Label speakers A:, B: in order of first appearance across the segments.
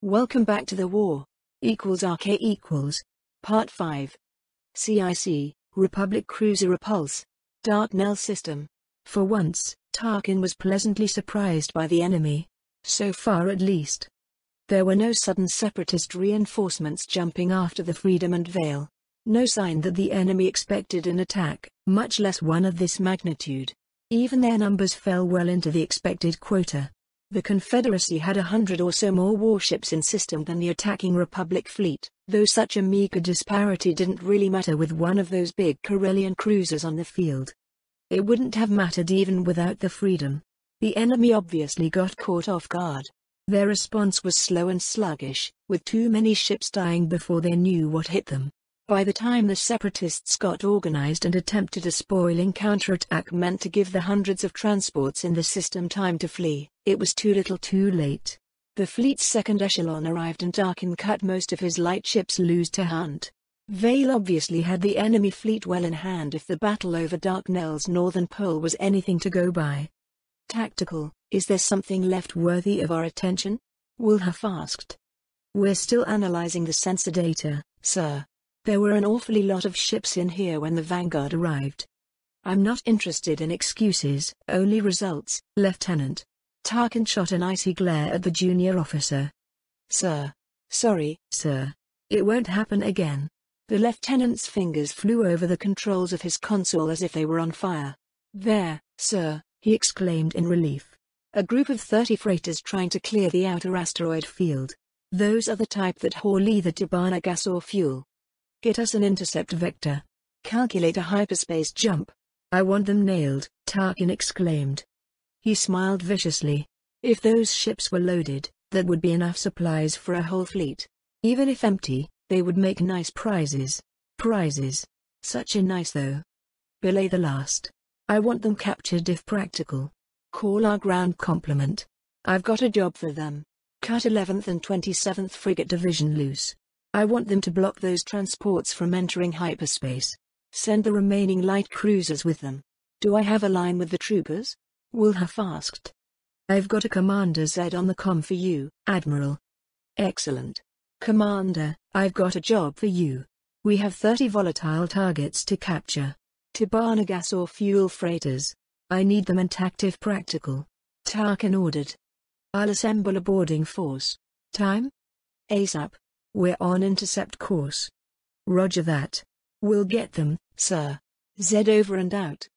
A: Welcome back to the war. RK equals. Part 5. CIC, Republic Cruiser Repulse. Darknell System. For once, Tarkin was pleasantly surprised by the enemy. So far at least. There were no sudden separatist reinforcements jumping after the Freedom and Veil. No sign that the enemy expected an attack, much less one of this magnitude. Even their numbers fell well into the expected quota. The Confederacy had 100 or so more warships in system than the attacking Republic fleet, though such a meager disparity didn't really matter with one of those big Corellian cruisers on the field. It wouldn't have mattered even without the Freedom. The enemy obviously got caught off guard. Their response was slow and sluggish, with too many ships dying before they knew what hit them. By the time the Separatists got organized and attempted a spoiling counterattack meant to give the hundreds of transports in the system time to flee, it was too little too late. The fleet's second echelon arrived and Tarkin cut most of his light ships loose to hunt. Vale obviously had the enemy fleet well in hand if the battle over Darknell's northern pole was anything to go by. Tactical, is there something left worthy of our attention? Wilhuff asked. We're still analyzing the sensor data, sir. There were an awfully lot of ships in here when the Vanguard arrived. I'm not interested in excuses, only results, Lieutenant. Tarkin shot an icy glare at the junior officer. Sir. Sorry, sir. It won't happen again. The lieutenant's fingers flew over the controls of his console as if they were on fire. There, sir, he exclaimed in relief. A group of 30 freighters trying to clear the outer asteroid field. Those are the type that haul either Tibanna gas or fuel. Get us an intercept vector. Calculate a hyperspace jump. I want them nailed, Tarkin exclaimed. He smiled viciously. If those ships were loaded, that would be enough supplies for a whole fleet. Even if empty, they would make nice prizes. Prizes. Such a nice though. Belay the last. I want them captured if practical. Call our ground complement. I've got a job for them. Cut 11th and 27th Frigate Division loose. I want them to block those transports from entering hyperspace. Send the remaining light cruisers with them. Do I have a line with the troopers? Wilhuff asked. I've got a Commander Z on the comm for you, Admiral. Excellent. Commander, I've got a job for you. We have 30 volatile targets to capture. Tibanna gas or fuel freighters. I need them intact if practical. Tarkin ordered. I'll assemble a boarding force. Time? ASAP. We're on intercept course. Roger that. We'll get them, sir. Z over and out.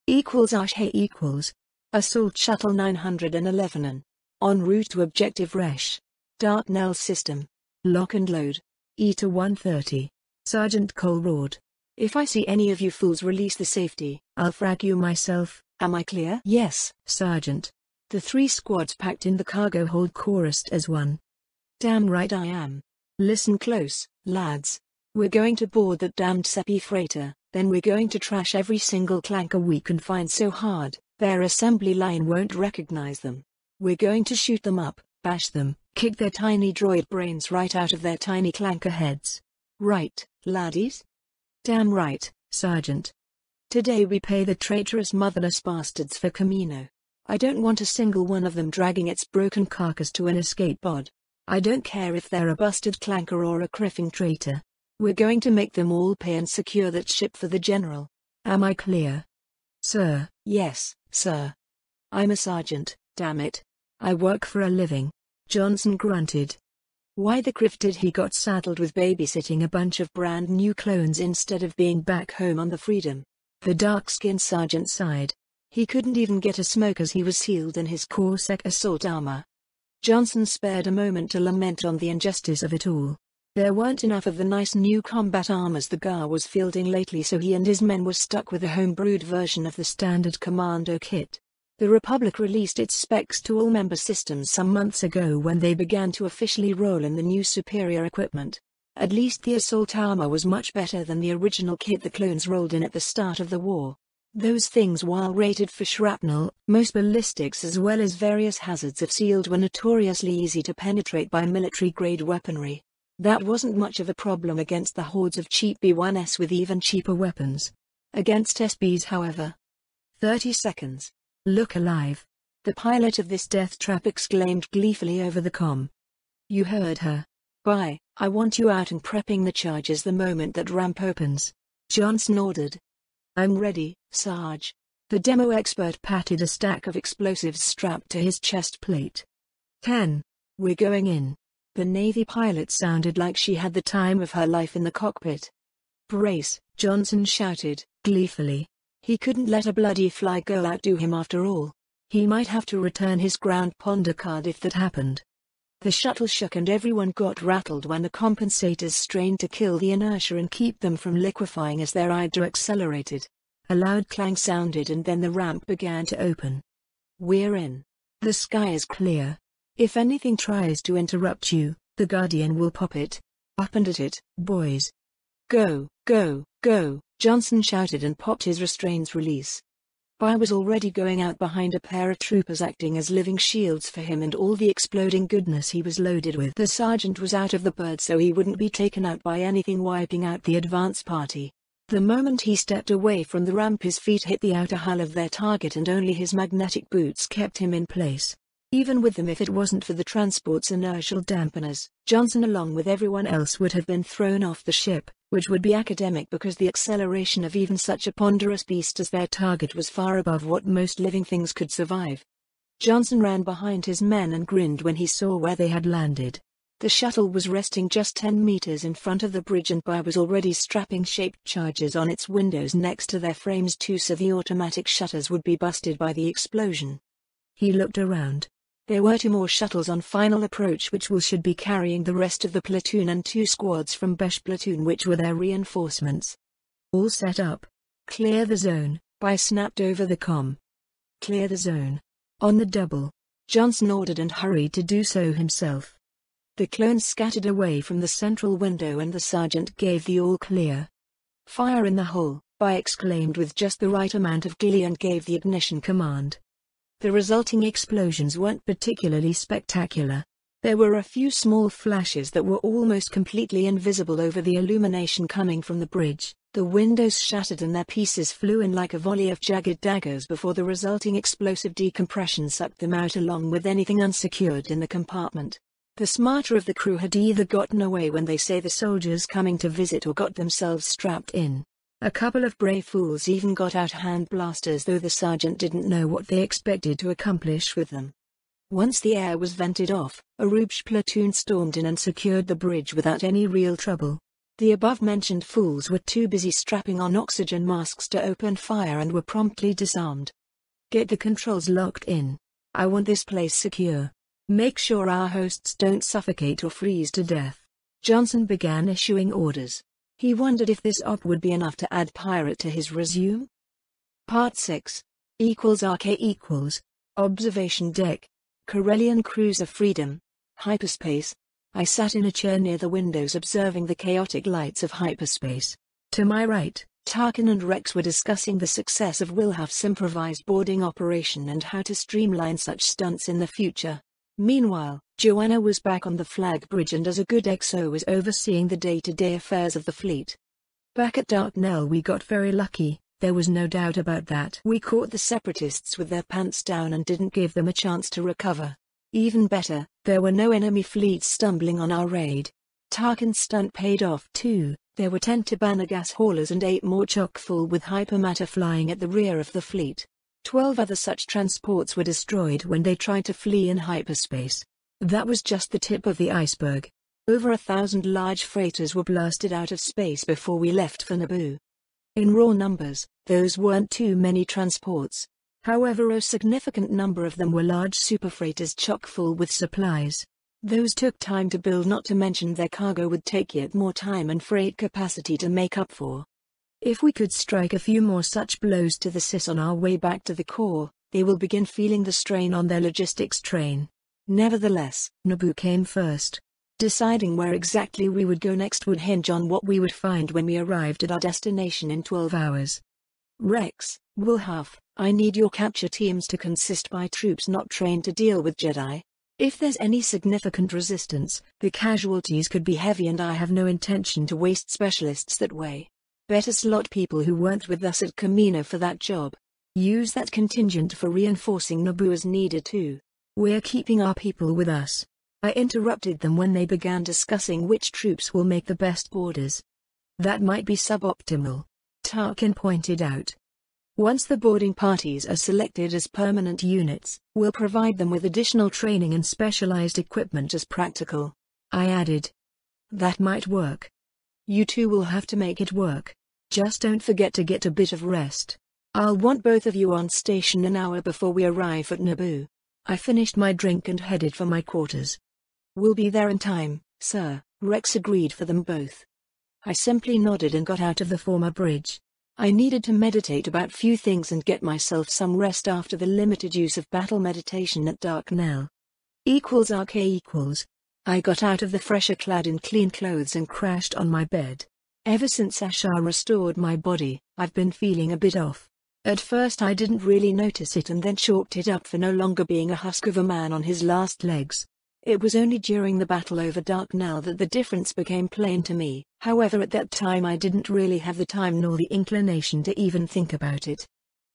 A: Hey equals. Assault Shuttle 911 en route to Objective Resh. Darknell System. Lock and load. ETA 130. Sergeant Cole roared. If I see any of you fools release the safety, I'll frag you myself. Am I clear? Yes, Sergeant. The 3 squads packed in the cargo hold chorused as one. Damn right I am. Listen close, lads. We're going to board that damned Seppi freighter, then we're going to trash every single clanker we can find so hard, their assembly line won't recognize them. We're going to shoot them up, bash them, kick their tiny droid brains right out of their tiny clanker heads. Right, laddies? Damn right, Sergeant. Today we pay the traitorous motherless bastards for Camino. I don't want a single one of them dragging its broken carcass to an escape pod. I don't care if they're a busted clanker or a criffing traitor. We're going to make them all pay and secure that ship for the General. Am I clear? Sir. Yes, sir. I'm a sergeant, damn it. I work for a living. Johnson grunted. Why the criff did he got saddled with babysitting a bunch of brand new clones instead of being back home on the Freedom? The dark-skinned sergeant sighed. He couldn't even get a smoke as he was sealed in his Corsair assault armor. Johnson spared a moment to lament on the injustice of it all. There weren't enough of the nice new combat armors the GAR was fielding lately, so he and his men were stuck with a home-brewed version of the standard commando kit. The Republic released its specs to all member systems some months ago when they began to officially roll in the new superior equipment. At least the assault armor was much better than the original kit the clones rolled in at the start of the war. Those things, while rated for shrapnel, most ballistics as well as various hazards of sealed, were notoriously easy to penetrate by military-grade weaponry. That wasn't much of a problem against the hordes of cheap B-1s with even cheaper weapons. Against SBs, however. 30 seconds. Look alive. The pilot of this death trap exclaimed gleefully over the comm. You heard her. Bye, I want you out and prepping the charges the moment that ramp opens. Johnson ordered. I'm ready, Sarge. The demo expert patted a stack of explosives strapped to his chest plate. 10. We're going in. The Navy pilot sounded like she had the time of her life in the cockpit. Brace, Johnson shouted, gleefully. He couldn't let a bloody fly girl outdo him after all. He might have to return his ground ponder card if that happened. The shuttle shook and everyone got rattled when the compensators strained to kill the inertia and keep them from liquefying as their hydro accelerated. A loud clang sounded and then the ramp began to open. We're in. The sky is clear. If anything tries to interrupt you, the Guardian will pop it. Up and at it, boys. Go, go, go, Johnson shouted and popped his restraints release. I was already going out behind a pair of troopers acting as living shields for him and all the exploding goodness he was loaded with. The sergeant was out of the bird so he wouldn't be taken out by anything wiping out the advance party. The moment he stepped away from the ramp his feet hit the outer hull of their target and only his magnetic boots kept him in place. Even with them, if it wasn't for the transport's inertial dampeners, Johnson along with everyone else would have been thrown off the ship, which would be academic because the acceleration of even such a ponderous beast as their target was far above what most living things could survive. Johnson ran behind his men and grinned when he saw where they had landed. The shuttle was resting just 10 meters in front of the bridge and Bai was already strapping shaped charges on its windows next to their frames too so the automatic shutters would be busted by the explosion. He looked around. There were 2 more shuttles on final approach which should be carrying the rest of the platoon and 2 squads from Besh platoon which were their reinforcements. All set up. Clear the zone, Bai snapped over the comm. Clear the zone. On the double. Johnson ordered and hurried to do so himself. The clones scattered away from the central window and the sergeant gave the all clear. Fire in the hole, Bai exclaimed with just the right amount of glee and gave the ignition command. The resulting explosions weren't particularly spectacular. There were a few small flashes that were almost completely invisible over the illumination coming from the bridge. The windows shattered and their pieces flew in like a volley of jagged daggers before the resulting explosive decompression sucked them out along with anything unsecured in the compartment. The smarter of the crew had either gotten away when they say the soldiers coming to visit or got themselves strapped in. A couple of brave fools even got out hand blasters though the sergeant didn't know what they expected to accomplish with them. Once the air was vented off, a Rubsh platoon stormed in and secured the bridge without any real trouble. The above-mentioned fools were too busy strapping on oxygen masks to open fire and were promptly disarmed. Get the controls locked in. I want this place secure. Make sure our hosts don't suffocate or freeze to death. Johnson began issuing orders. He wondered if this op would be enough to add pirate to his resume. Part 6. =RK=. Observation deck. Corellian cruiser Freedom. Hyperspace. I sat in a chair near the windows observing the chaotic lights of hyperspace. To my right, Tarkin and Rex were discussing the success of Wilhuff's improvised boarding operation and how to streamline such stunts in the future. Meanwhile, Joanna was back on the flag bridge and as a good XO was overseeing the day-to-day affairs of the fleet. Back at Darknell we got very lucky, there was no doubt about that. We caught the separatists with their pants down and didn't give them a chance to recover. Even better, there were no enemy fleets stumbling on our raid. Tarkin's stunt paid off too. There were 10 Tabana gas haulers and 8 more chock full with hypermatter flying at the rear of the fleet. 12 other such transports were destroyed when they tried to flee in hyperspace. That was just the tip of the iceberg. Over 1,000 large freighters were blasted out of space before we left for Naboo. In raw numbers, those weren't too many transports. However, a significant number of them were large superfreighters chock full with supplies. Those took time to build, not to mention their cargo would take yet more time and freight capacity to make up for. If we could strike a few more such blows to the Sis on our way back to the core, they will begin feeling the strain on their logistics train. Nevertheless, Naboo came first. Deciding where exactly we would go next would hinge on what we would find when we arrived at our destination in 12 hours. Rex, Wilhuff, I need your capture teams to consist by troops not trained to deal with Jedi. If there's any significant resistance, the casualties could be heavy and I have no intention to waste specialists that way. Better slot people who weren't with us at Kamino for that job. Use that contingent for reinforcing Naboo as needed too. We're keeping our people with us. I interrupted them when they began discussing which troops will make the best boarders. That might be suboptimal, Tarkin pointed out. Once the boarding parties are selected as permanent units, we'll provide them with additional training and specialized equipment as practical. I added. That might work. You two will have to make it work. Just don't forget to get a bit of rest. I'll want both of you on station an hour before we arrive at Naboo. I finished my drink and headed for my quarters. We'll be there in time, sir, Rex agreed for them both. I simply nodded and got out of the former bridge. I needed to meditate about few things and get myself some rest after the limited use of battle meditation at Darknell. =RK=. I got out of the fresher clad in clean clothes and crashed on my bed. Ever since Ashar restored my body, I've been feeling a bit off. At first I didn't really notice it and then chalked it up for no longer being a husk of a man on his last legs. It was only during the battle over Darknell that the difference became plain to me. However, at that time I didn't really have the time nor the inclination to even think about it.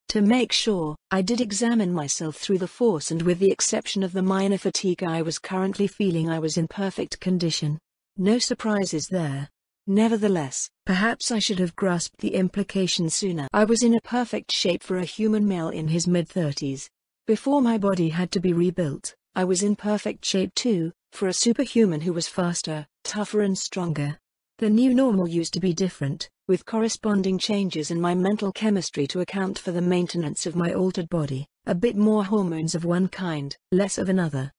A: To make sure, I did examine myself through the Force, and with the exception of the minor fatigue I was currently feeling, I was in perfect condition. No surprises there. Nevertheless, perhaps I should have grasped the implication sooner. I was in a perfect shape for a human male in his mid-30s. Before my body had to be rebuilt, I was in perfect shape too, for a superhuman who was faster, tougher and stronger. The new normal used to be different, with corresponding changes in my mental chemistry to account for the maintenance of my altered body, a bit more hormones of one kind, less of another.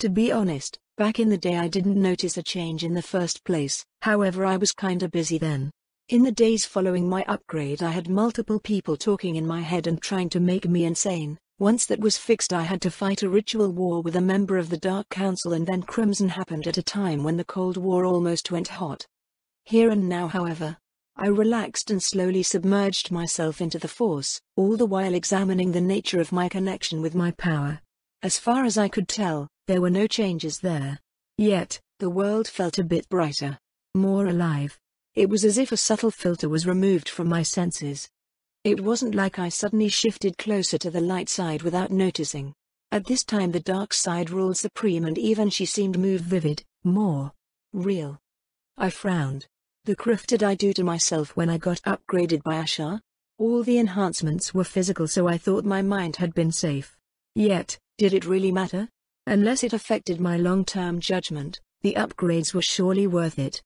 A: To be honest, back in the day I didn't notice a change in the first place, however I was kinda busy then. In the days following my upgrade I had multiple people talking in my head and trying to make me insane. Once that was fixed I had to fight a ritual war with a member of the Dark Council, and then Crimson happened at a time when the Cold War almost went hot. Here and now, however, I relaxed and slowly submerged myself into the Force, all the while examining the nature of my connection with my power. As far as I could tell, there were no changes there. Yet, the world felt a bit brighter, more alive. It was as if a subtle filter was removed from my senses. It wasn't like I suddenly shifted closer to the light side without noticing. At this time the dark side ruled supreme, and even she seemed more vivid, more real. I frowned. The criff did I do to myself when I got upgraded by Ashar? All the enhancements were physical, so I thought my mind had been safe. Yet, did it really matter? Unless it affected my long-term judgment, the upgrades were surely worth it.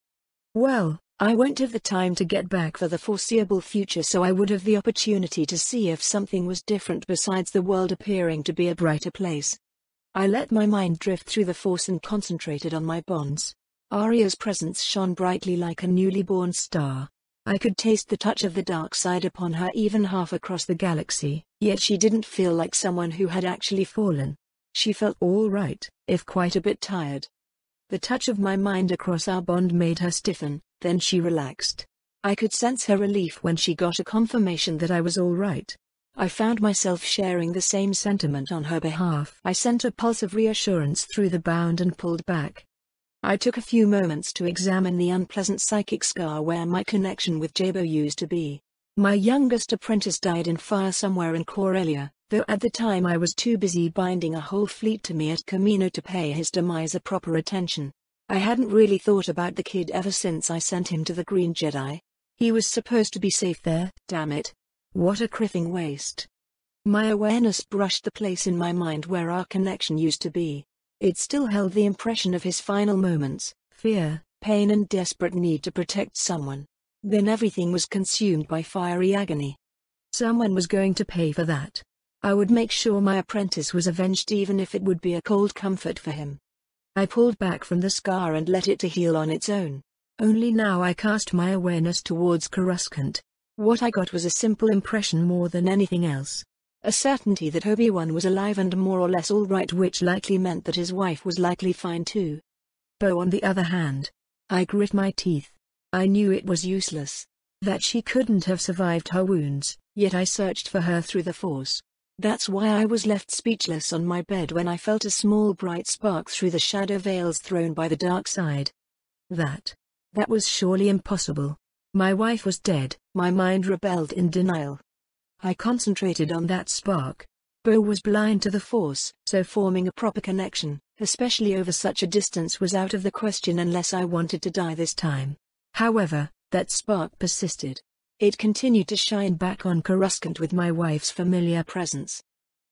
A: Well, I won't have the time to get back for the foreseeable future, so I would have the opportunity to see if something was different besides the world appearing to be a brighter place. I let my mind drift through the Force and concentrated on my bonds. Arya's presence shone brightly like a newly born star. I could taste the touch of the dark side upon her even half across the galaxy, yet she didn't feel like someone who had actually fallen. She felt all right, if quite a bit tired. The touch of my mind across our bond made her stiffen, then she relaxed. I could sense her relief when she got a confirmation that I was all right. I found myself sharing the same sentiment on her behalf. I sent a pulse of reassurance through the bound and pulled back. I took a few moments to examine the unpleasant psychic scar where my connection with Jabo used to be. My youngest apprentice died in fire somewhere in Corellia, though at the time I was too busy binding a whole fleet to me at Camino to pay his demise a proper attention. I hadn't really thought about the kid ever since I sent him to the Green Jedi. He was supposed to be safe there, damn it. What a criffing waste. My awareness brushed the place in my mind where our connection used to be. It still held the impression of his final moments, fear, pain and desperate need to protect someone. Then everything was consumed by fiery agony. Someone was going to pay for that. I would make sure my apprentice was avenged, even if it would be a cold comfort for him. I pulled back from the scar and let it to heal on its own. Only now I cast my awareness towards Coruscant. What I got was a simple impression more than anything else. A certainty that Obi-Wan was alive and more or less all right, which likely meant that his wife was likely fine too. Bo, on the other hand, I grit my teeth. I knew it was useless, that she couldn't have survived her wounds, yet I searched for her through the Force. That's why I was left speechless on my bed when I felt a small bright spark through the shadow veils thrown by the dark side. That was surely impossible. My wife was dead. My mind rebelled in denial. I concentrated on that spark. Bo was blind to the Force, so forming a proper connection, especially over such a distance, was out of the question unless I wanted to die this time. However, that spark persisted. It continued to shine back on Coruscant with my wife's familiar presence.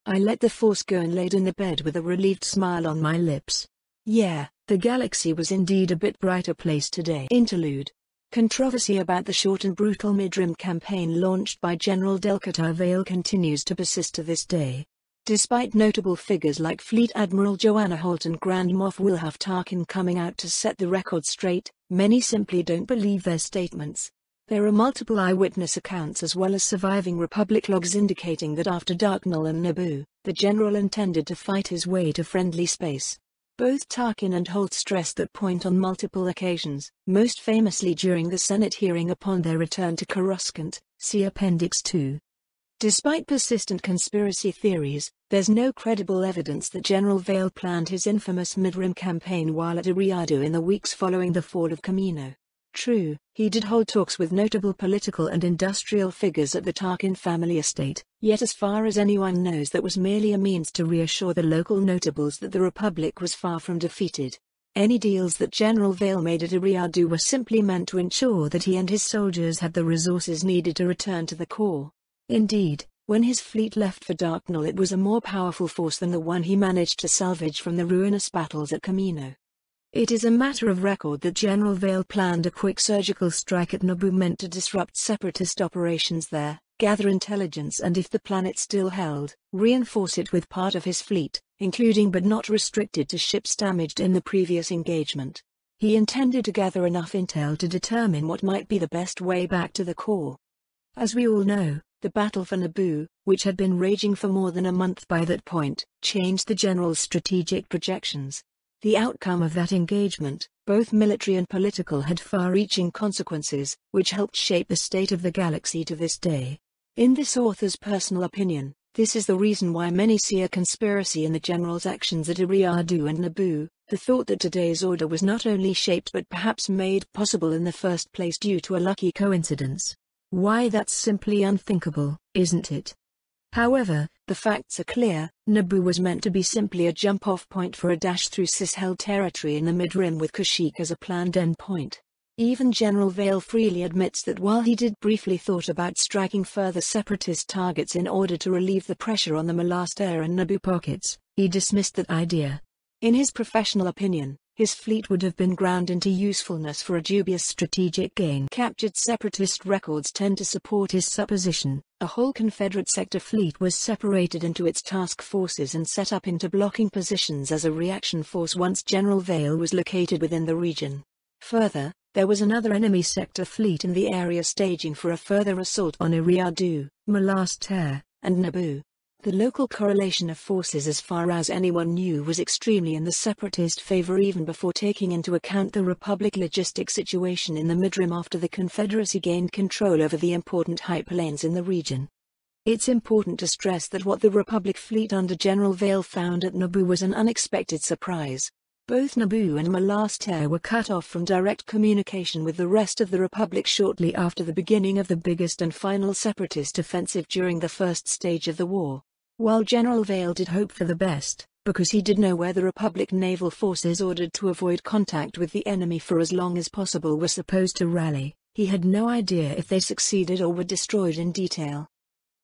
A: I let the force go and laid in the bed with a relieved smile on my lips. Yeah, the galaxy was indeed a bit brighter place today. Interlude. Controversy about the short and brutal mid-rim campaign launched by General Delcatar Vale continues to persist to this day. Despite notable figures like Fleet Admiral Joanna Holt and Grand Moff Wilhuff Tarkin coming out to set the record straight, many simply don't believe their statements. There are multiple eyewitness accounts as well as surviving Republic logs indicating that after Darknul and Naboo, the general intended to fight his way to friendly space. Both Tarkin and Holt stressed that point on multiple occasions, most famously during the Senate hearing upon their return to Coruscant, see Appendix 2. Despite persistent conspiracy theories, there's no credible evidence that General Vale planned his infamous mid-rim campaign while at Eriadu in the weeks following the fall of Kamino. True, he did hold talks with notable political and industrial figures at the Tarkin family estate, yet as far as anyone knows that was merely a means to reassure the local notables that the Republic was far from defeated. Any deals that General Vale made at Eriadu were simply meant to ensure that he and his soldiers had the resources needed to return to the core. Indeed, when his fleet left for Darknul, it was a more powerful force than the one he managed to salvage from the ruinous battles at Kamino. It is a matter of record that General Vale planned a quick surgical strike at Naboo meant to disrupt separatist operations there, gather intelligence, and if the planet still held, reinforce it with part of his fleet, including but not restricted to ships damaged in the previous engagement. He intended to gather enough intel to determine what might be the best way back to the core. As we all know, the battle for Naboo, which had been raging for more than a month by that point, changed the general's strategic projections. The outcome of that engagement, both military and political, had far-reaching consequences, which helped shape the state of the galaxy to this day. In this author's personal opinion, this is the reason why many see a conspiracy in the general's actions at Eriadu and Naboo, the thought that today's order was not only shaped but perhaps made possible in the first place due to a lucky coincidence. Why, that's simply unthinkable, isn't it? However, the facts are clear. Naboo was meant to be simply a jump-off point for a dash through cis-held territory in the mid-rim with Kashyyyk as a planned endpoint. Even General Vale freely admits that while he did briefly thought about striking further separatist targets in order to relieve the pressure on the Malastare and Naboo pockets, he dismissed that idea. In his professional opinion, his fleet would have been ground into usefulness for a dubious strategic gain. Captured separatist records tend to support his supposition. A whole Confederate sector fleet was separated into its task forces and set up into blocking positions as a reaction force once General Vale was located within the region. Further, there was another enemy sector fleet in the area staging for a further assault on Eriadu, Malastare, and Naboo. The local correlation of forces as far as anyone knew was extremely in the separatist favor even before taking into account the Republic logistic situation in the mid-rim after the Confederacy gained control over the important hyperlanes in the region. It's important to stress that what the Republic fleet under General Vale found at Naboo was an unexpected surprise. Both Naboo and Malastare were cut off from direct communication with the rest of the Republic shortly after the beginning of the biggest and final separatist offensive during the first stage of the war. While General Vale did hope for the best, because he did know where the Republic naval forces ordered to avoid contact with the enemy for as long as possible were supposed to rally, he had no idea if they succeeded or were destroyed in detail.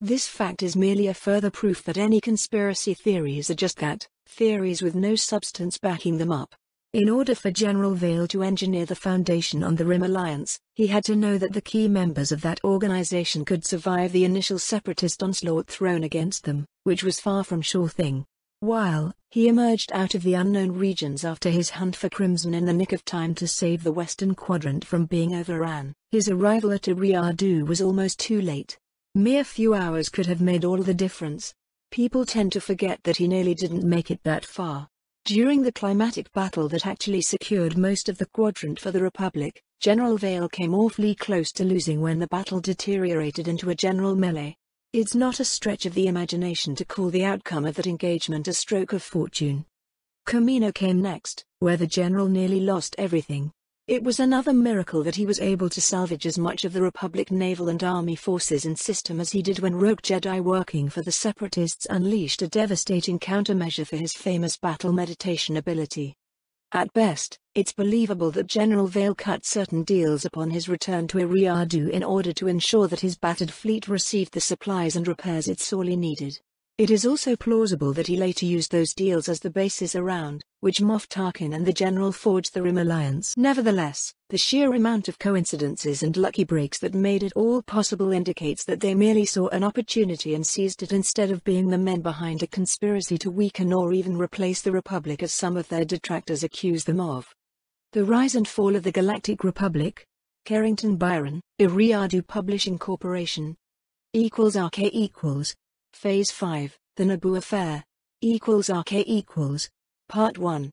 A: This fact is merely a further proof that any conspiracy theories are just that, theories with no substance backing them up. In order for General Vale to engineer the foundation on the Rim Alliance, he had to know that the key members of that organization could survive the initial separatist onslaught thrown against them, which was far from sure thing. While he emerged out of the unknown regions after his hunt for Crimson in the nick of time to save the Western Quadrant from being overrun, his arrival at Eriadu was almost too late. Mere few hours could have made all the difference. People tend to forget that he nearly didn't make it that far. During the climatic battle that actually secured most of the quadrant for the Republic, General Vale came awfully close to losing when the battle deteriorated into a general melee. It's not a stretch of the imagination to call the outcome of that engagement a stroke of fortune. Kamino came next, where the general nearly lost everything. It was another miracle that he was able to salvage as much of the Republic naval and army forces in system as he did when rogue Jedi working for the Separatists unleashed a devastating countermeasure for his famous battle meditation ability. At best, it's believable that General Vale cut certain deals upon his return to Eriadu in order to ensure that his battered fleet received the supplies and repairs it sorely needed. It is also plausible that he later used those deals as the basis around which Moff Tarkin and the General forged the Rim alliance. Nevertheless, the sheer amount of coincidences and lucky breaks that made it all possible indicates that they merely saw an opportunity and seized it instead of being the men behind a conspiracy to weaken or even replace the Republic as some of their detractors accuse them of. The Rise and Fall of the Galactic Republic. Carrington Byron, Eriadu Publishing Corporation. =RK=. Phase 5, The Naboo Affair. =RK=. Part 1.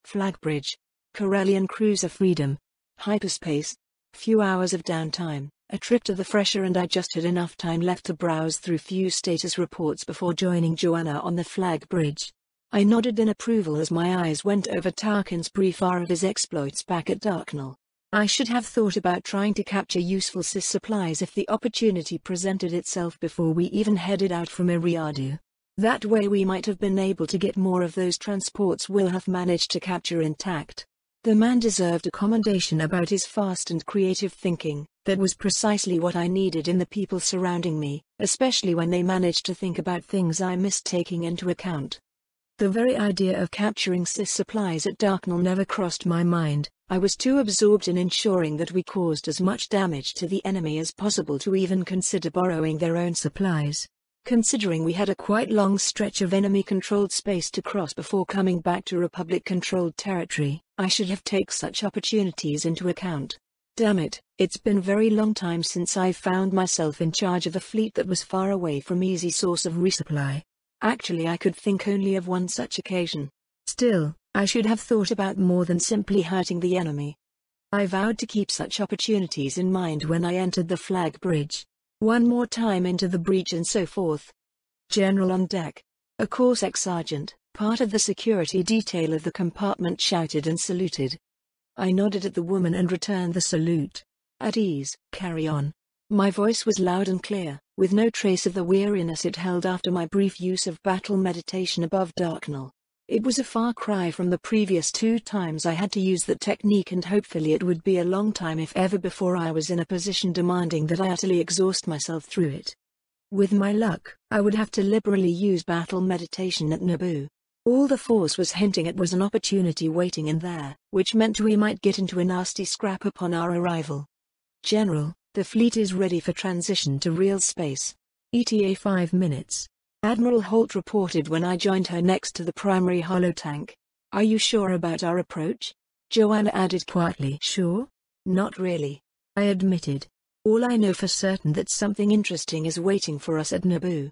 A: Flag Bridge. Corellian Cruiser Freedom. Hyperspace. Few hours of downtime, a trip to the fresher, and I just had enough time left to browse through few status reports before joining Joanna on the Flag Bridge. I nodded in approval as my eyes went over Tarkin's brief of his exploits back at Darknell. I should have thought about trying to capture useful SIS supplies if the opportunity presented itself before we even headed out from Eriadu. That way we might have been able to get more of those transports we'll have managed to capture intact. The man deserved a commendation about his fast and creative thinking. That was precisely what I needed in the people surrounding me, especially when they managed to think about things I missed taking into account. The very idea of capturing SIS supplies at Darknell never crossed my mind. I was too absorbed in ensuring that we caused as much damage to the enemy as possible to even consider borrowing their own supplies. Considering we had a quite long stretch of enemy-controlled space to cross before coming back to Republic-controlled territory, I should have taken such opportunities into account. Damn it, it's been a very long time since I found myself in charge of a fleet that was far away from easy source of resupply. Actually, I could think only of one such occasion. Still, I should have thought about more than simply hurting the enemy. I vowed to keep such opportunities in mind when I entered the Flag Bridge. One more time into the breach and so forth. General on deck. A Corsac sergeant, part of the security detail of the compartment, shouted and saluted. I nodded at the woman and returned the salute. At ease, carry on. My voice was loud and clear, with no trace of the weariness it held after my brief use of battle meditation above Darknell. It was a far cry from the previous 2 times I had to use that technique, and hopefully it would be a long time if ever before I was in a position demanding that I utterly exhaust myself through it. With my luck, I would have to liberally use battle meditation at Naboo. All the Force was hinting at was an opportunity waiting in there, which meant we might get into a nasty scrap upon our arrival. General, the fleet is ready for transition to real space. ETA 5 minutes. Admiral Holt reported when I joined her next to the primary holotank. Are you sure about our approach? Joanna added quietly. Sure? Not really. I admitted. All I know for certain that something interesting is waiting for us at Naboo.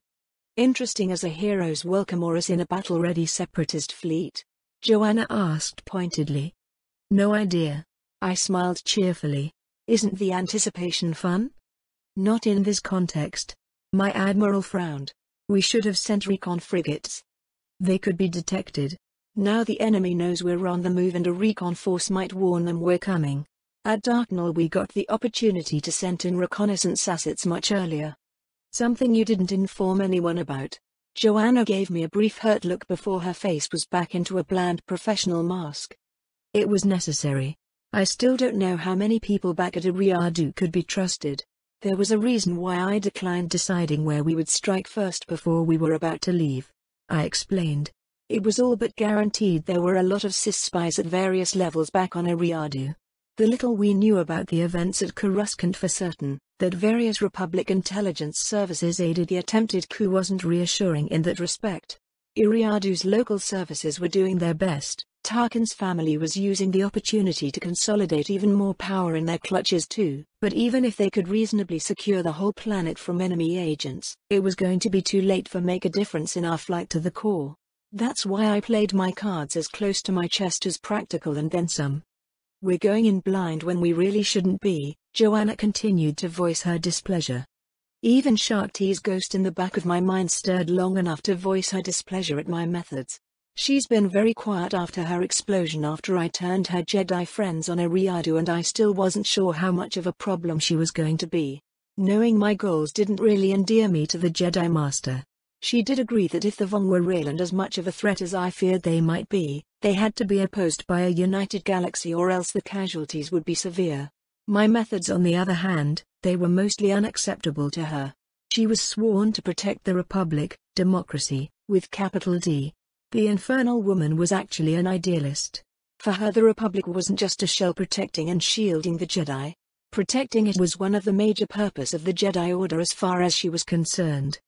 A: Interesting as a hero's welcome or as in a battle-ready separatist fleet? Joanna asked pointedly. No idea. I smiled cheerfully. Isn't the anticipation fun? Not in this context. My admiral frowned. We should have sent recon frigates. They could be detected. Now the enemy knows we're on the move and a recon force might warn them we're coming. At Darknell we got the opportunity to send in reconnaissance assets much earlier. Something you didn't inform anyone about. Joanna gave me a brief hurt look before her face was back into a bland professional mask. It was necessary. I still don't know how many people back at Eriadu could be trusted. There was a reason why I declined deciding where we would strike first before we were about to leave. I explained. It was all but guaranteed there were a lot of SIS spies at various levels back on Eriadu. The little we knew about the events at Coruscant for certain, that various Republic intelligence services aided the attempted coup, wasn't reassuring in that respect. Eriadu's local services were doing their best. Tarkin's family was using the opportunity to consolidate even more power in their clutches too, but even if they could reasonably secure the whole planet from enemy agents, it was going to be too late for make a difference in our flight to the core. That's why I played my cards as close to my chest as practical and then some. We're going in blind when we really shouldn't be, Joanna continued to voice her displeasure. Even Shark T's ghost in the back of my mind stirred long enough to voice her displeasure at my methods. She's been very quiet after her explosion after I turned her Jedi friends on Eriadu, and I still wasn't sure how much of a problem she was going to be. Knowing my goals didn't really endear me to the Jedi Master. She did agree that if the Vong were real and as much of a threat as I feared they might be, they had to be opposed by a united galaxy or else the casualties would be severe. My methods, on the other hand, they were mostly unacceptable to her. She was sworn to protect the Republic, democracy, with capital D. The infernal woman was actually an idealist. For her the Republic wasn't just a shell protecting and shielding the Jedi. Protecting it was one of the major purposes of the Jedi Order as far as she was concerned.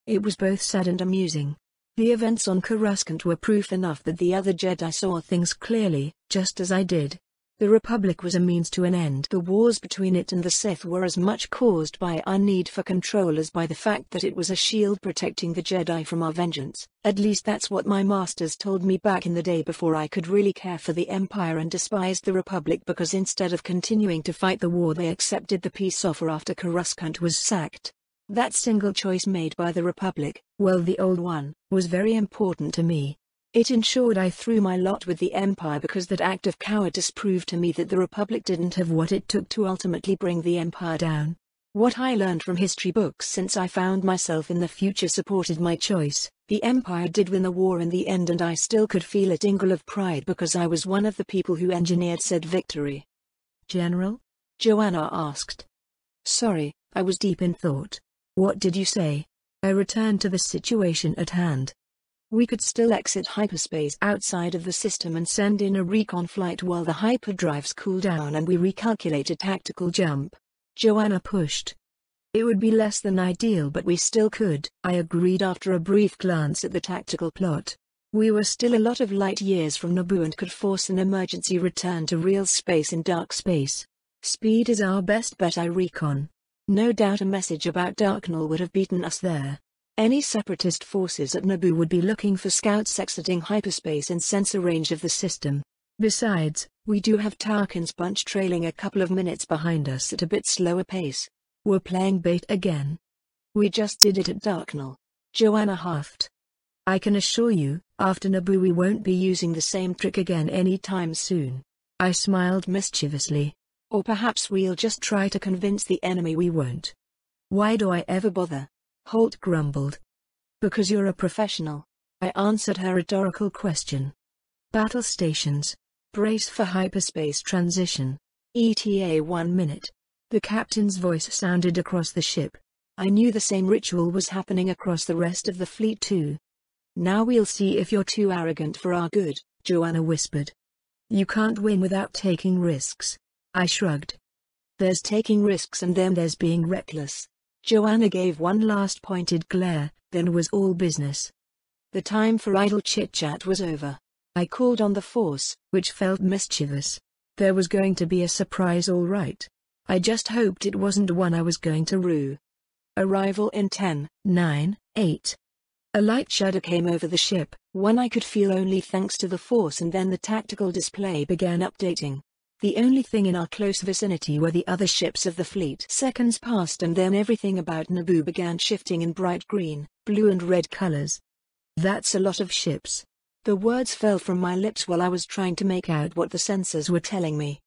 A: It was both sad and amusing. The events on Coruscant were proof enough that the other Jedi saw things clearly, just as I did. The Republic was a means to an end. The wars between it and the Sith were as much caused by our need for control as by the fact that it was a shield protecting the Jedi from our vengeance. At least that's what my masters told me back in the day before I could really care for the Empire and despised the Republic, because instead of continuing to fight the war they accepted the peace offer after Coruscant was sacked. That single choice made by the Republic, well, the old one, was very important to me. It ensured I threw my lot with the Empire, because that act of cowardice proved to me that the Republic didn't have what it took to ultimately bring the Empire down. What I learned from history books since I found myself in the future supported my choice. The Empire did win the war in the end, and I still could feel a tingle of pride because I was one of the people who engineered said victory.
B: General?
A: Joanna asked.
B: Sorry, I was deep in thought. What did you say? I returned to the situation at hand.
A: We could still exit hyperspace outside of the system and send in a recon flight while the hyperdrives cool down and we recalculate a tactical jump.
B: Joanna pushed. It would be less than ideal, but we still could, I agreed after a brief glance at the tactical plot. We were still a lot of light years from Naboo and could force an emergency return to real space in dark space. Speed is our best bet, I recon. No doubt a message about Darknall would have beaten us there. Any separatist forces at Naboo would be looking for scouts exiting hyperspace in sensor range of the system. Besides, we do have Tarkin's bunch trailing a couple of minutes behind us at a bit slower pace. We're playing bait again. We just did it at Darknall. Joanna huffed. I can assure you, after Naboo we won't be using the same trick again anytime soon. I smiled mischievously. Or perhaps we'll just try to convince the enemy we won't. Why do I ever bother? Holt grumbled. Because you're a professional. I answered her rhetorical question. Battle stations. Brace for hyperspace transition. ETA 1 minute. The captain's voice sounded across the ship. I knew the same ritual was happening across the rest of the fleet too. Now we'll see if you're too arrogant for our good, Joanna whispered. You can't win without taking risks. I shrugged. There's taking risks and then there's being reckless. Joanna gave one last pointed glare, then was all business. The time for idle chit-chat was over. I called on the Force, which felt mischievous. There was going to be a surprise, all right. I just hoped it wasn't one I was going to rue. Arrival in 10, 9, 8. A light shudder came over the ship, one I could feel only thanks to the Force, and then the tactical display began updating. The only thing in our close vicinity were the other ships of the fleet. Seconds passed and then everything about Naboo began shifting in bright green, blue and red colors. That's a lot of ships. The words fell from my lips while I was trying to make out what the sensors were telling me.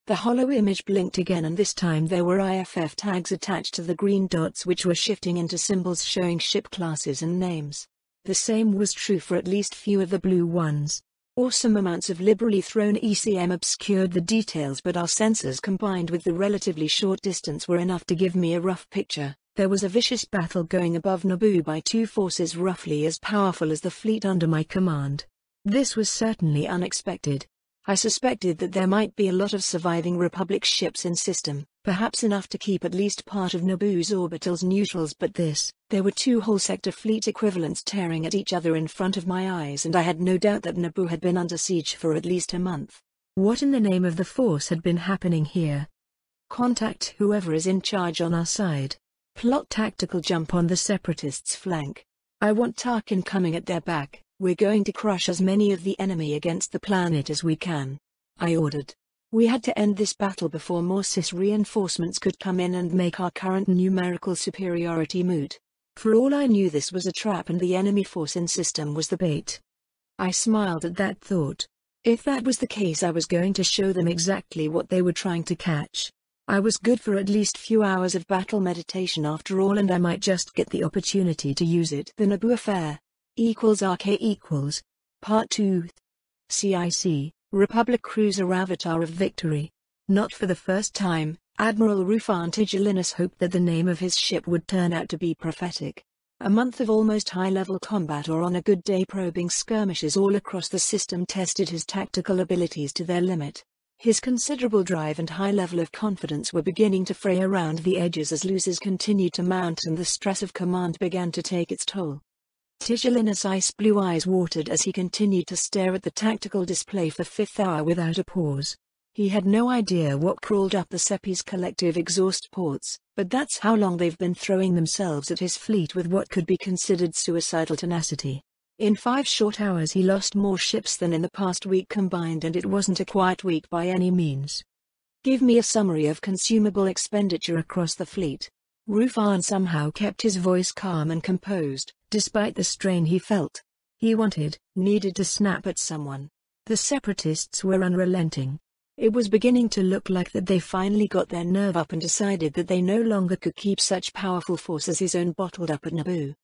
B: The holo image blinked again, and this time there were IFF tags attached to the green dots which were shifting into symbols showing ship classes and names. The same was true for at least few of the blue ones. Awesome amounts of liberally thrown ECM obscured the details, but our sensors combined with the relatively short distance were enough to give me a rough picture. There was a vicious battle going above Naboo by two forces roughly as powerful as the fleet under my command. This was certainly unexpected. I suspected that there might be a lot of surviving Republic ships in system, perhaps enough to keep at least part of Naboo's orbitals neutrals, but there were two whole sector fleet equivalents tearing at each other in front of my eyes, and I had no doubt that Naboo had been under siege for at least a month. What in the name of the Force had been happening here? Contact whoever is in charge on our side. Plot tactical jump on the Separatists' flank. I want Tarkin coming at their back. We're going to crush as many of the enemy against the planet as we can. I ordered. We had to end this battle before more Cis reinforcements could come in and make our current numerical superiority moot. For all I knew, this was a trap and the enemy force in system was the bait. I smiled at that thought. If that was the case, I was going to show them exactly what they were trying to catch. I was good for at least few hours of battle meditation after all, and I might just get the opportunity to use it. The Naboo Affair =RK Part 2 CIC, Republic Cruiser Avatar of Victory. Not for the first time, Admiral Rufan Tigellinus hoped that the name of his ship would turn out to be prophetic. A month of almost high-level combat, or on a good day probing skirmishes all across the system, tested his tactical abilities to their limit. His considerable drive and high level of confidence were beginning to fray around the edges as losses continued to mount and the stress of command began to take its toll. Tigellinus' ice-blue eyes watered as he continued to stare at the tactical display for fifth hour without a pause. He had no idea what crawled up the Seppi's collective exhaust ports, but that's how long they've been throwing themselves at his fleet with what could be considered suicidal tenacity. In 5 short hours he lost more ships than in the past week combined, and it wasn't a quiet week by any means. Give me a summary of consumable expenditure across the fleet. Rufan somehow kept his voice calm and composed, despite the strain he felt. He needed to snap at someone. The Separatists were unrelenting. It was beginning to look like that they finally got their nerve up and decided that they no longer could keep such powerful force as his own bottled up at Naboo.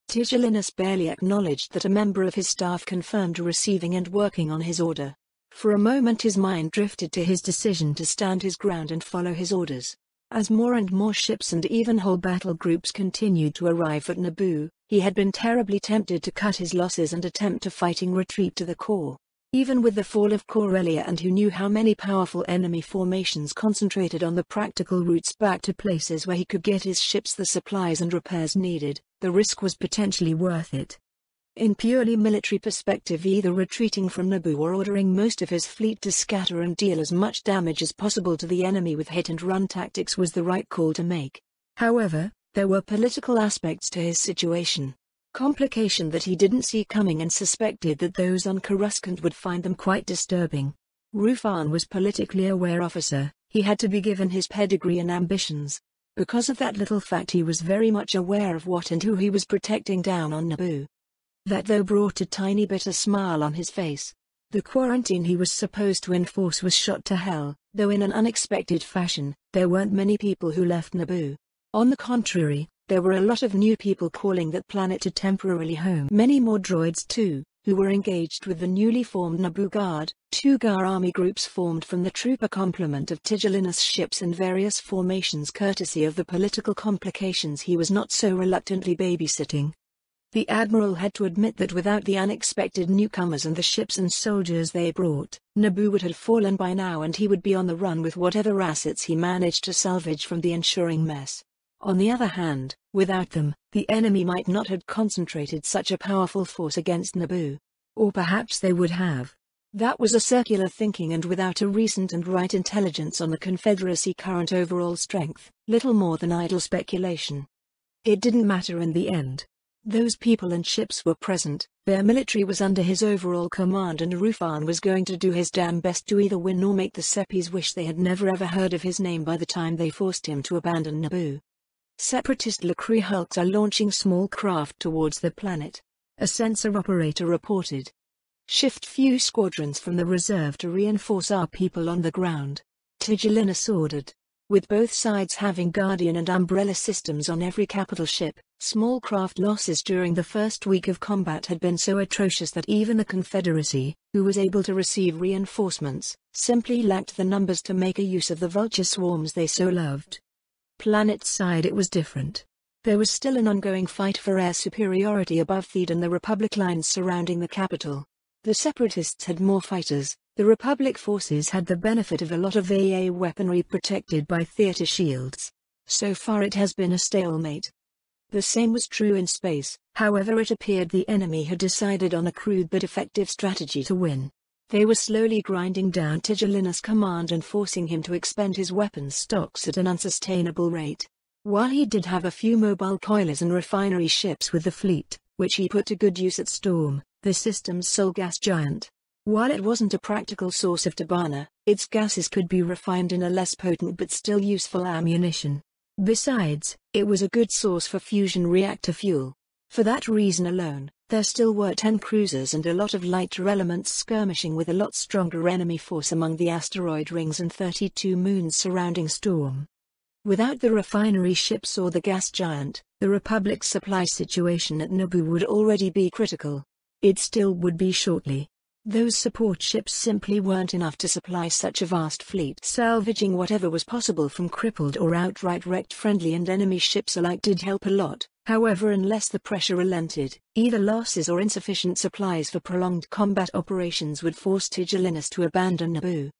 B: Tigellinus barely acknowledged that a member of his staff confirmed receiving and working on his order. For a moment his mind drifted to his decision to stand his ground and follow his orders. As more and more ships and even whole battle groups continued to arrive at Naboo, he had been terribly tempted to cut his losses and attempt a fighting retreat to the core. Even with the fall of Corellia, and who knew how many powerful enemy formations concentrated on the practical routes back to places where he could get his ships the supplies and repairs needed, the risk was potentially worth it. In purely military perspective, either retreating from Naboo or ordering most of his fleet to scatter and deal as much damage as possible to the enemy with hit-and-run tactics was the right call to make. However, there were political aspects to his situation. Complication that he didn't see coming and suspected that those on Coruscant would find them quite disturbing. Rufan was politically aware officer, he had to be given his pedigree and ambitions. Because of that little fact he was very much aware of what and who he was protecting down on Naboo. That though brought a tiny bitter smile on his face. The quarantine he was supposed to enforce was shot to hell, though in an unexpected fashion. There weren't many people who left Naboo. On the contrary, there were a lot of new people calling that planet to temporarily home. Many more droids too, who were engaged with the newly formed Naboo Guard, 2 GAR army groups formed from the trooper complement of Tigellinus ships and various formations courtesy of the political complications he was not so reluctantly babysitting. The Admiral had to admit that without the unexpected newcomers and the ships and soldiers they brought, Naboo would have fallen by now and he would be on the run with whatever assets he managed to salvage from the ensuing mess. On the other hand, without them, the enemy might not have concentrated such a powerful force against Naboo. Or perhaps they would have. That was a circular thinking, and without a recent and right intelligence on the Confederacy current overall strength, little more than idle speculation. It didn't matter in the end. Those people and ships were present, their military was under his overall command, and Rufan was going to do his damn best to either win or make the Seppis wish they had never ever heard of his name by the time they forced him to abandon Naboo. Separatist Lacree hulks are launching small craft towards the planet. A sensor operator reported. Shift few squadrons from the reserve to reinforce our people on the ground. Tigellinus ordered. With both sides having Guardian and Umbrella systems on every capital ship, small craft losses during the first week of combat had been so atrocious that even the Confederacy, who was able to receive reinforcements, simply lacked the numbers to make a use of the vulture swarms they so loved. Planet side it was different. There was still an ongoing fight for air superiority above Theed and the Republic lines surrounding the capital. The Separatists had more fighters, the Republic forces had the benefit of a lot of AA weaponry protected by theater shields. So far it has been a stalemate. The same was true in space, however it appeared the enemy had decided on a crude but effective strategy to win. They were slowly grinding down Tigellinus' command and forcing him to expend his weapons stocks at an unsustainable rate. While he did have a few mobile coilers and refinery ships with the fleet, which he put to good use at Storm, the system's sole gas giant. While it wasn't a practical source of Tabana, its gases could be refined in a less potent but still useful ammunition. Besides, it was a good source for fusion reactor fuel. For that reason alone,
A: There still were 10 cruisers and a lot of lighter elements skirmishing with a lot stronger enemy force among the asteroid rings and 32 moons surrounding Storm. Without the refinery ships or the gas giant, the Republic's supply situation at Naboo would already be critical. It still would be shortly. Those support ships simply weren't enough to supply such a vast fleet. Salvaging whatever was possible from crippled or outright wrecked friendly and enemy ships alike did help a lot. However, unless the pressure relented, either losses or insufficient supplies for prolonged combat operations would force Tigellinus to abandon Naboo.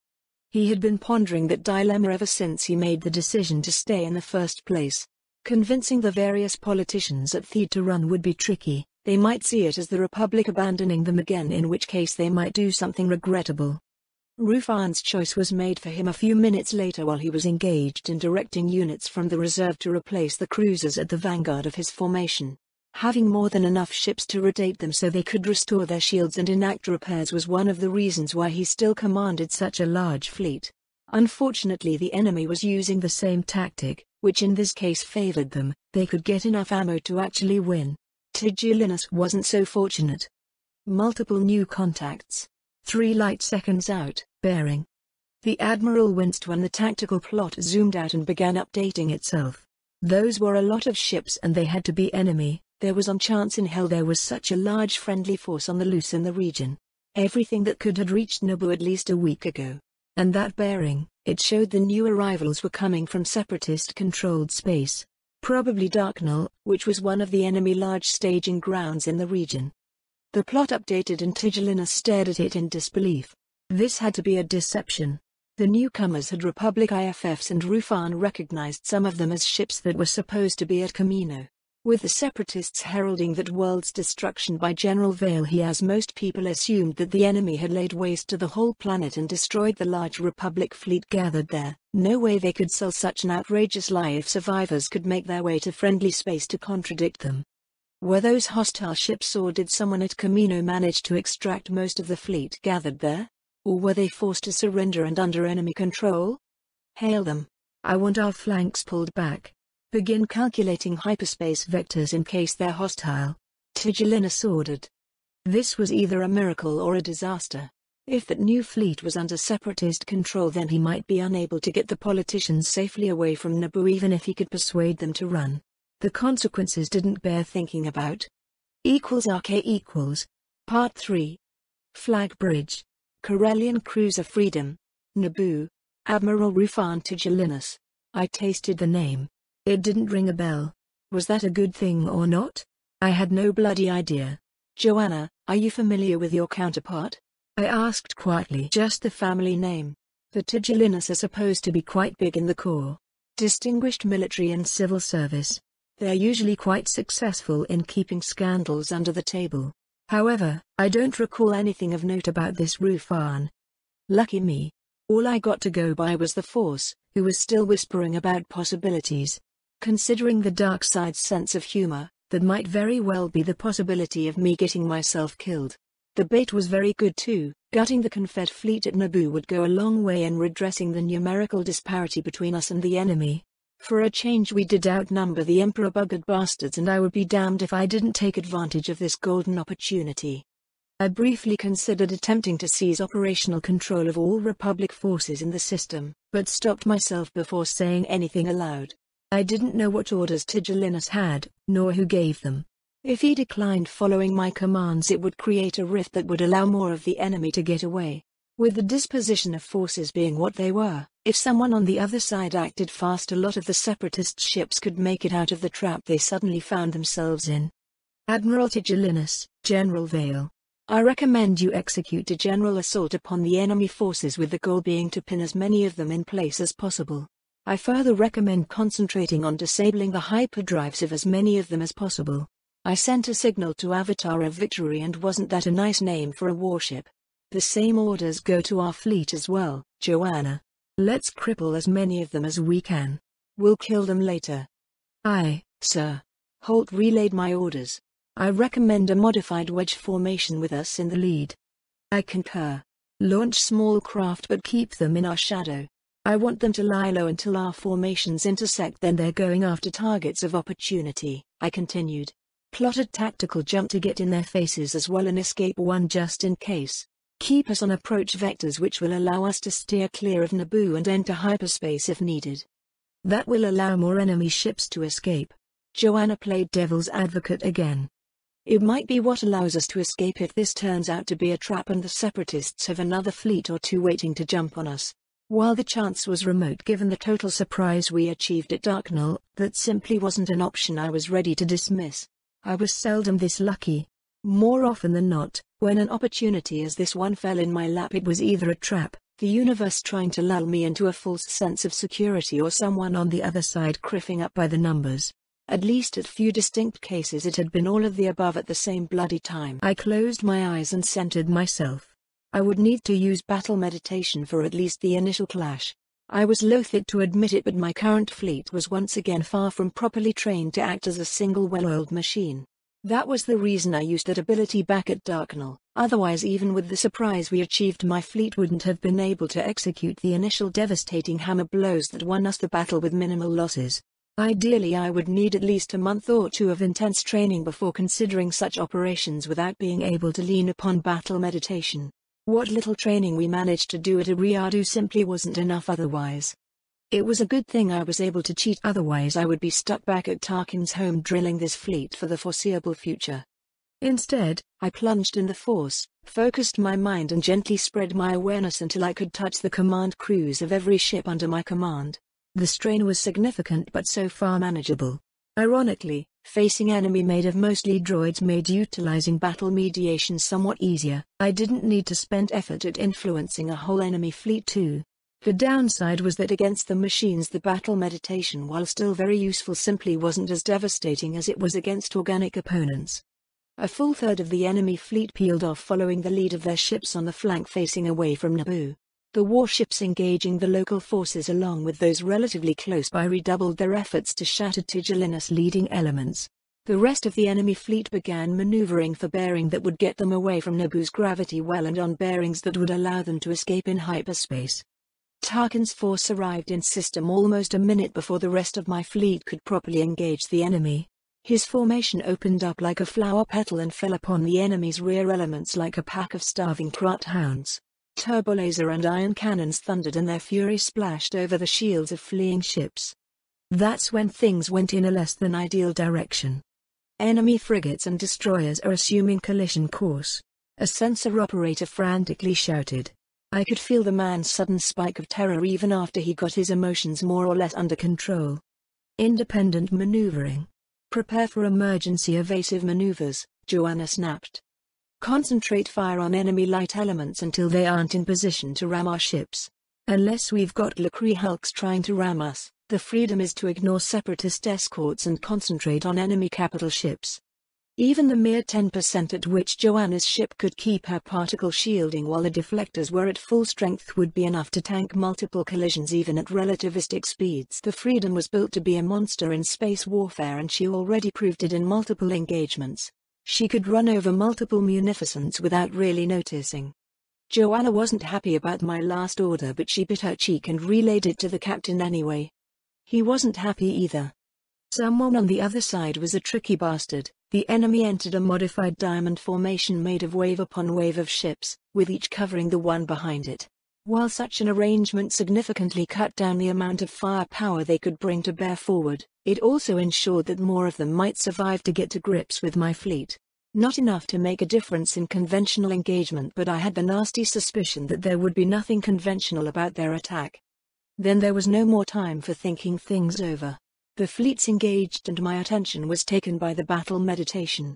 A: He had been pondering that dilemma ever since he made the decision to stay in the first place. Convincing the various politicians at Theed to run would be tricky. They might see it as the Republic abandoning them again, in which case they might do something regrettable. Rufan's choice was made for him a few minutes later while he was engaged in directing units from the reserve to replace the cruisers at the vanguard of his formation. Having more than enough ships to rotate them so they could restore their shields and enact repairs was one of the reasons why he still commanded such a large fleet. Unfortunately, the enemy was using the same tactic, which in this case favored them. They could get enough ammo to actually win. Tigellinus wasn't so fortunate. Multiple new contacts. 3 light seconds out, bearing. The Admiral winced when the tactical plot zoomed out and began updating itself. Those were a lot of ships and they had to be enemy. There was on chance in hell there was such a large friendly force on the loose in the region. Everything that could had reached Naboo at least a week ago. And that bearing, it showed the new arrivals were coming from separatist-controlled space. Probably Darknall, which was one of the enemy large staging grounds in the region. The plot updated and Tigellinus stared at it in disbelief. This had to be a deception. The newcomers had Republic IFFs and Rufan recognized some of them as ships that were supposed to be at Camino. With the separatists heralding that world's destruction by General Vale, he, as most people assumed, that the enemy had laid waste to the whole planet and destroyed the large Republic fleet gathered there. No way they could sell such an outrageous lie if survivors could make their way to friendly space to contradict them. Were those hostile ships, or did someone at Camino manage to extract most of the fleet gathered there? Or were they forced to surrender and under enemy control? Hail them. I want our flanks pulled back. Begin calculating hyperspace vectors in case they're hostile. Tigellinus ordered. This was either a miracle or a disaster. If that new fleet was under separatist control, then he might be unable to get the politicians safely away from Naboo even if he could persuade them to run. The consequences didn't bear thinking about. =RK=. Part 3. Flag Bridge. Corellian Cruiser Freedom. Naboo. Admiral Rufan Tigellinus. I tasted the name. It didn't ring a bell. Was that a good thing or not? I had no bloody idea. Joanna, are you familiar with your counterpart? I asked quietly. Just the family name. The Tigellinus are supposed to be quite big in the Corps. Distinguished military and civil service. They're usually quite successful in keeping scandals under the table. However, I don't recall anything of note about this Rufan. Lucky me. All I got to go by was the Force, who was still whispering about possibilities. Considering the dark side's sense of humor, that might very well be the possibility of me getting myself killed. The bait was very good too. Gutting the Confed fleet at Naboo would go a long way in redressing the numerical disparity between us and the enemy. For a change, we did outnumber the Emperor-buggered bastards, and I would be damned if I didn't take advantage of this golden opportunity. I briefly considered attempting to seize operational control of all Republic forces in the system, but stopped myself before saying anything aloud. I didn't know what orders Tigellinus had, nor who gave them. If he declined following my commands, it would create a rift that would allow more of the enemy to get away. With the disposition of forces being what they were, if someone on the other side acted fast, a lot of the separatist ships could make it out of the trap they suddenly found themselves in. Admiral Tigellinus, General Vale. I recommend you execute a general assault upon the enemy forces, with the goal being to pin as many of them in place as possible. I further recommend concentrating on disabling the hyperdrives of as many of them as possible. I sent a signal to Avatar of Victory, and wasn't that a nice name for a warship? The same orders go to our fleet as well, Joanna. Let's cripple as many of them as we can. We'll kill them later. Aye, sir. Holt relayed my orders. I recommend a modified wedge formation with us in the lead. I concur. Launch small craft but keep them in our shadow. I want them to lie low until our formations intersect, then they're going after targets of opportunity, I continued. Plotted tactical jump to get in their faces as well and escape one just in case. Keep us on approach vectors which will allow us to steer clear of Naboo and enter hyperspace if needed. That will allow more enemy ships to escape. Joanna played devil's advocate again. It might be what allows us to escape if this turns out to be a trap and the Separatists have another fleet or two waiting to jump on us. While the chance was remote given the total surprise we achieved at Darknall, that simply wasn't an option I was ready to dismiss. I was seldom this lucky. More often than not, when an opportunity as this one fell in my lap, it was either a trap, the universe trying to lull me into a false sense of security, or someone on the other side criffing up by the numbers. At least at few distinct cases it had been all of the above at the same bloody time. I closed my eyes and centered myself. I would need to use battle meditation for at least the initial clash. I was loath to admit it, but my current fleet was once again far from properly trained to act as a single well-oiled machine. That was the reason I used that ability back at Darknall. Otherwise, even with the surprise we achieved, my fleet wouldn't have been able to execute the initial devastating hammer blows that won us the battle with minimal losses. Ideally, I would need at least a month or two of intense training before considering such operations without being able to lean upon battle meditation. What little training we managed to do at Ariadu simply wasn't enough otherwise. It was a good thing I was able to cheat, otherwise I would be stuck back at Tarkin's home drilling this fleet for the foreseeable future. Instead, I plunged in the Force, focused my mind and gently spread my awareness until I could touch the command crews of every ship under my command. The strain was significant but so far manageable. Ironically, facing enemy made of mostly droids made utilizing battle mediation somewhat easier. I didn't need to spend effort at influencing a whole enemy fleet too. The downside was that against the machines the battle meditation, while still very useful, simply wasn't as devastating as it was against organic opponents. A full third of the enemy fleet peeled off following the lead of their ships on the flank facing away from Naboo. The warships engaging the local forces along with those relatively close by redoubled their efforts to shatter Tigellinus' leading elements. The rest of the enemy fleet began maneuvering for bearing that would get them away from Naboo's gravity well and on bearings that would allow them to escape in hyperspace. Tarkin's force arrived in system almost a minute before the rest of my fleet could properly engage the enemy. His formation opened up like a flower petal and fell upon the enemy's rear elements like a pack of starving trot hounds. Turbolaser and iron cannons thundered and their fury splashed over the shields of fleeing ships. That's when things went in a less than ideal direction. Enemy frigates and destroyers are assuming collision course. A sensor operator frantically shouted. I could feel the man's sudden spike of terror even after he got his emotions more or less under control. Independent maneuvering. Prepare for emergency evasive maneuvers, Joanna snapped. Concentrate fire on enemy light elements until they aren't in position to ram our ships. Unless we've got Lacree hulks trying to ram us, the freedom is to ignore separatist escorts and concentrate on enemy capital ships. Even the mere 10% at which Joanna's ship could keep her particle shielding while the deflectors were at full strength would be enough to tank multiple collisions even at relativistic speeds. The Freedom was built to be a monster in space warfare, and she already proved it in multiple engagements. She could run over multiple munificents without really noticing. Joanna wasn't happy about my last order, but she bit her cheek and relayed it to the captain anyway. He wasn't happy either. Someone on the other side was a tricky bastard. The enemy entered a modified diamond formation made of wave upon wave of ships, with each covering the one behind it. While such an arrangement significantly cut down the amount of firepower they could bring to bear forward, it also ensured that more of them might survive to get to grips with my fleet. Not enough to make a difference in conventional engagement, but I had the nasty suspicion that there would be nothing conventional about their attack. Then there was no more time for thinking things over. The fleets engaged and my attention was taken by the battle meditation.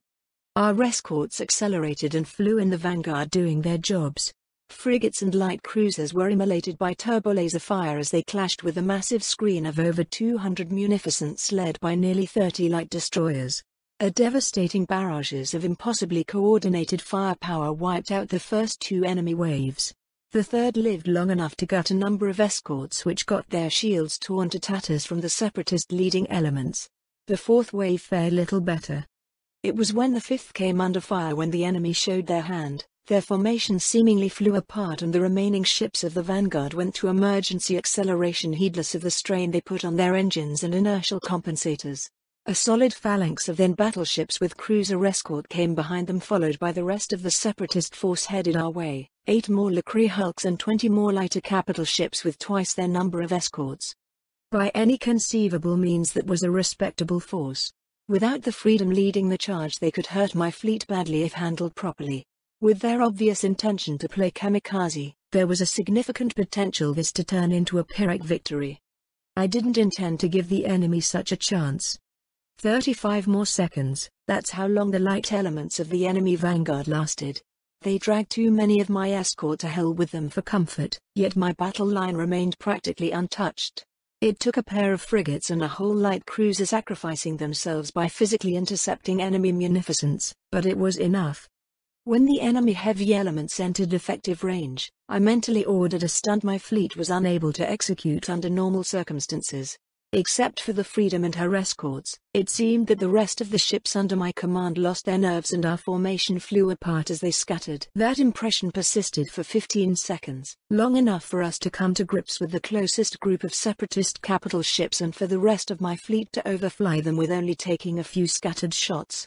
A: Our escorts accelerated and flew in the vanguard doing their jobs. Frigates and light cruisers were immolated by turbolaser fire as they clashed with a massive screen of over 200 munificents led by nearly 30 light destroyers. A devastating barrages of impossibly coordinated firepower wiped out the first two enemy waves. The third lived long enough to gut a number of escorts which got their shields torn to tatters from the separatist leading elements. The fourth wave fared little better. It was when the fifth came under fire when the enemy showed their hand. Their formation seemingly flew apart and the remaining ships of the vanguard went to emergency acceleration heedless of the strain they put on their engines and inertial compensators. A solid phalanx of then battleships with cruiser escort came behind them, followed by the rest of the separatist force headed our way, 8 more Lucree hulks and 20 more lighter capital ships with twice their number of escorts. By any conceivable means that was a respectable force. Without the Freedom leading the charge, they could hurt my fleet badly if handled properly. With their obvious intention to play kamikaze, there was a significant potential this to turn into a Pyrrhic victory. I didn't intend to give the enemy such a chance. 35 more seconds, that's how long the light elements of the enemy vanguard lasted. They dragged too many of my escort to hell with them for comfort, yet my battle line remained practically untouched. It took a pair of frigates and a whole light cruiser sacrificing themselves by physically intercepting enemy munificence, but it was enough. When the enemy heavy elements entered effective range, I mentally ordered a stunt my fleet was unable to execute under normal circumstances. Except for the Freedom and her escorts, it seemed that the rest of the ships under my command lost their nerves and our formation flew apart as they scattered. That impression persisted for 15 seconds, long enough for us to come to grips with the closest group of separatist capital ships and for the rest of my fleet to overfly them with only taking a few scattered shots.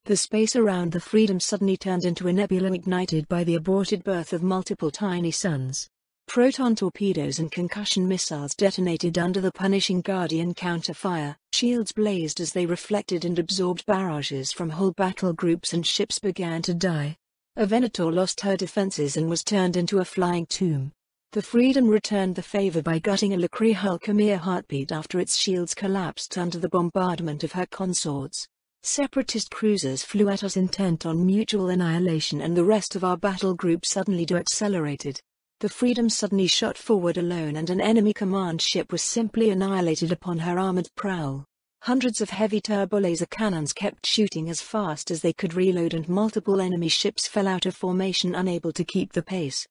A: The space around the Freedom suddenly turned into a nebula ignited by the aborted birth of multiple tiny suns. Proton torpedoes and concussion missiles detonated under the punishing Guardian counterfire. Shields blazed as they reflected and absorbed barrages from whole battle groups, and ships began to die. A Venator lost her defenses and was turned into a flying tomb. The Freedom returned the favor by gutting a Lucree hulk a mere heartbeat after its shields collapsed under the bombardment of her consorts. Separatist cruisers flew at us intent on mutual annihilation, and the rest of our battle group suddenly deaccelerated. The Freedom suddenly shot forward alone, and an enemy command ship was simply annihilated upon her armored prowl. Hundreds of heavy turbolaser cannons kept shooting as fast as they could reload, and multiple enemy ships fell out of formation, unable to keep the pace.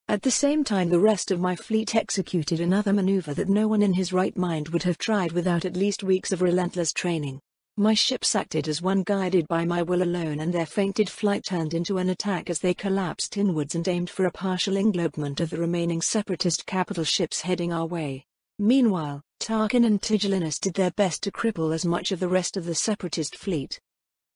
A: At the same time, the rest of my fleet executed another maneuver that no one in his right mind would have tried without at least weeks of relentless training. My ships acted as one, guided by my will alone, and their fainted flight turned into an attack as they collapsed inwards and aimed for a partial englobement of the remaining separatist capital ships heading our way. Meanwhile, Tarkin and Tigellinus did their best to cripple as much of the rest of the separatist fleet.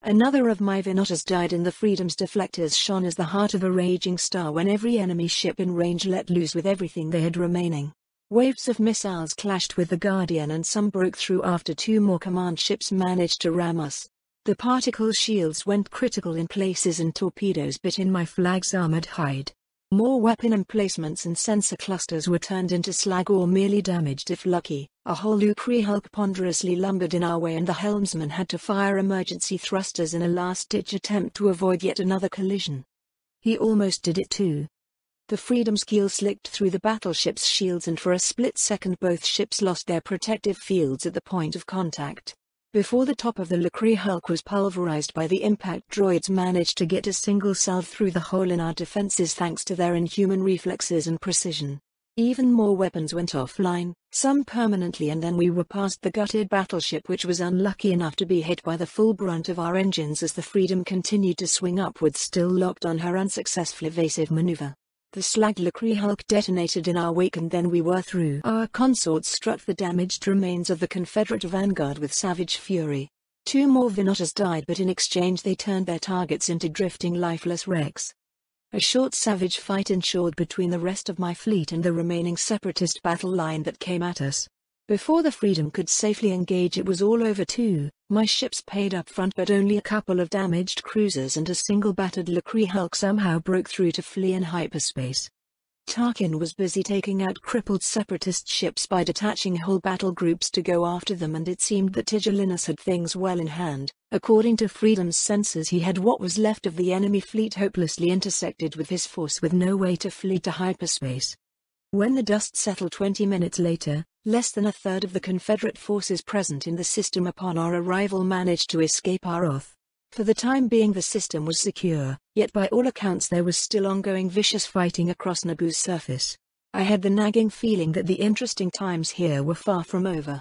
A: Another of my Venators died, and the Freedom's deflectors shone as the heart of a raging star when every enemy ship in range let loose with everything they had remaining. Waves of missiles clashed with the Guardian, and some broke through after 2 more command ships managed to ram us. The particle shields went critical in places and torpedoes bit in my flag's armored hide. More weapon emplacements and sensor clusters were turned into slag or merely damaged if lucky. A whole Lucree hulk ponderously lumbered in our way, and the helmsman had to fire emergency thrusters in a last-ditch attempt to avoid yet another collision. He almost did it too. The Freedom's keel slicked through the battleship's shields, and for a split second both ships lost their protective fields at the point of contact. Before the top of the Lucree hulk was pulverized by the impact, droids managed to get a single salve through the hole in our defenses thanks to their inhuman reflexes and precision. Even more weapons went offline, some permanently, and then we were past the gutted battleship, which was unlucky enough to be hit by the full brunt of our engines as the Freedom continued to swing upwards, still locked on her unsuccessful evasive maneuver. The slagged Lucree hulk detonated in our wake, and then we were through. Our consorts struck the damaged remains of the Confederate vanguard with savage fury. 2 more Venators died, but in exchange they turned their targets into drifting lifeless wrecks. A short savage fight ensured between the rest of my fleet and the remaining separatist battle line that came at us. Before the Freedom could safely engage, it was all over too. My ships paid up front, but only a couple of damaged cruisers and a single battered Lucree hulk somehow broke through to flee in hyperspace. Tarkin was busy taking out crippled separatist ships by detaching whole battle groups to go after them, and it seemed that Tigellinus had things well in hand. According to Freedom's sensors, he had what was left of the enemy fleet hopelessly intersected with his force, with no way to flee to hyperspace. When the dust settled 20 minutes later, less than a third of the Confederate forces present in the system upon our arrival managed to escape our wrath. For the time being the system was secure, yet by all accounts there was still ongoing vicious fighting across Naboo's surface. I had the nagging feeling that the interesting times here were far from over.